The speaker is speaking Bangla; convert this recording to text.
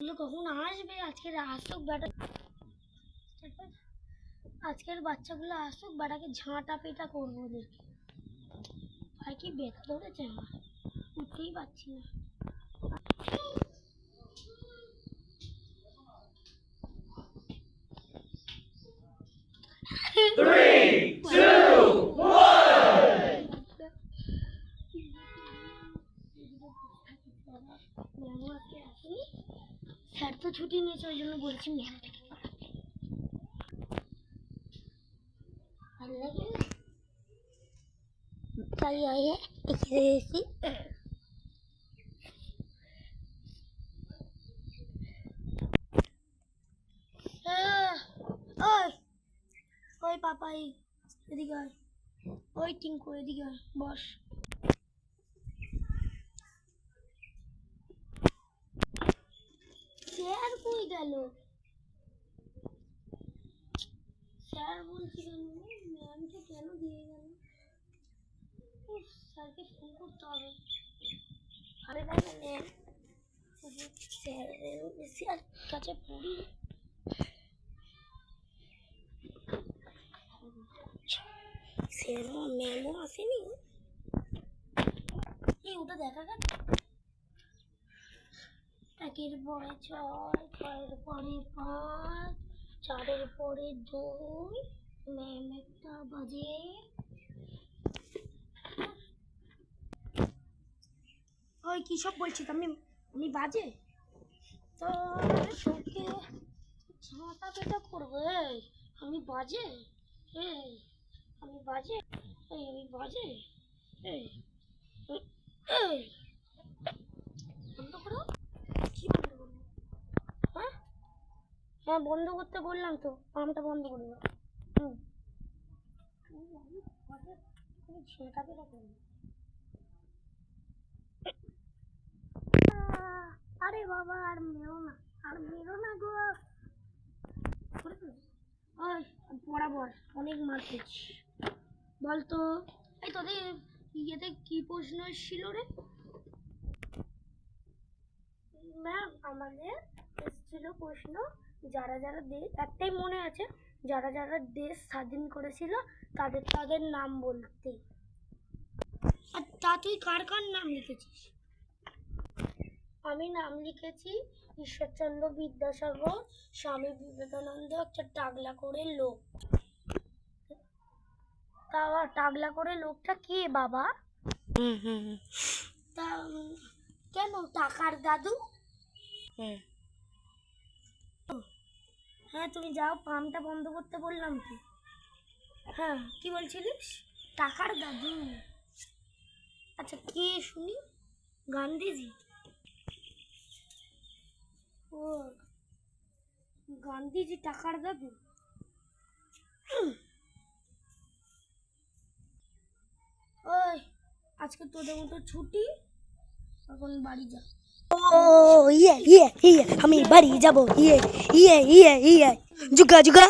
কখন আসবে? আজকের আসুক বেটা, আজকের বাচ্চাগুলো আসুক, বেটাকে ঝাঁটা পেটা করবো ওদেরকে। ভাই কি ব্যথা ধরেছে, আমার উঠতেই পারছি না। স্যার তো ছুটি নিয়েছে, ওই জন্য বলছি ম্যামটাকে ভালো লাগে তাই আয়ে এখানে এসেছি। ওই ওই পাপাই এদিকে আয়, ওই টিঙ্কু এদিকে আয়, বস। স্যার কই গেল? স্যার বলছি কেন, ম্যামকে কেন দিয়ে গেল? স্যারকে ফোন করতে হবে। আরে না না ম্যাম, স্যার কাছে পড়ি। স্যারও ম্যামও আসেনি, এই ওটা দেখা গেল। একের পরে 6, 6-এর পরে 5, 4-এর পরে 2, ম্যাম একটা বাজে। ওই কি সব বলছিস? আমি বাজে তো তোকে ঝাঁটা পেটা করবে? আমি বাজে? এই আমি বাজে? আমি বাজে? এই এই বন্ধ করো। কি বন্ধ করবো? হ্যাঁ হ্যাঁ বন্ধ করতে বললাম তো, পাম্পটা বন্ধ করে দাও। তুমি ঝাঁটা পেটা করবে? আরে বাবা, আর মেরো না, আর মেরো না গো। ওই বরাবর অনেক মার খেয়েছি, বলতো। এই তোদের ইয়েতে কি প্রশ্ন এসেছিল রে? ম্যাম আমাদের এসেছিল প্রশ্ন, যারা যারা দেশ, একটাই মনে আছে, যারা যারা দেশ স্বাধীন করেছিল তাদের তাদের নাম বলতে। আর তা তুই কার কার নাম লিখেছিস? আমি নাম লিখেছি ঈশ্বরচন্দ্র বিদ্যাসাগর, স্বামী বিবেকানন্দ, একটা টাগলা করে লোক। তা টাগলা করে লোকটা কে বাবা? তা কেন টাকার দাদু? হ্যাঁ তুমি যাও, পাম্পটা বন্ধ করতে বললাম কি? হ্যাঁ কি বলছিলিস? টাকার দাদু? আচ্ছা কে শুনি? গান্ধীজি? ও গান্ধীজি টাকার দাদু। ওই আজকে তোদের মতো ছুটি, এখন বাড়ি যা। ও ইয়ে ইয়ে ইয়ে আমি বাড়ি যাবো, ইয়ে ইয়ে ইয়ে ইয়ে জুগা জুগা।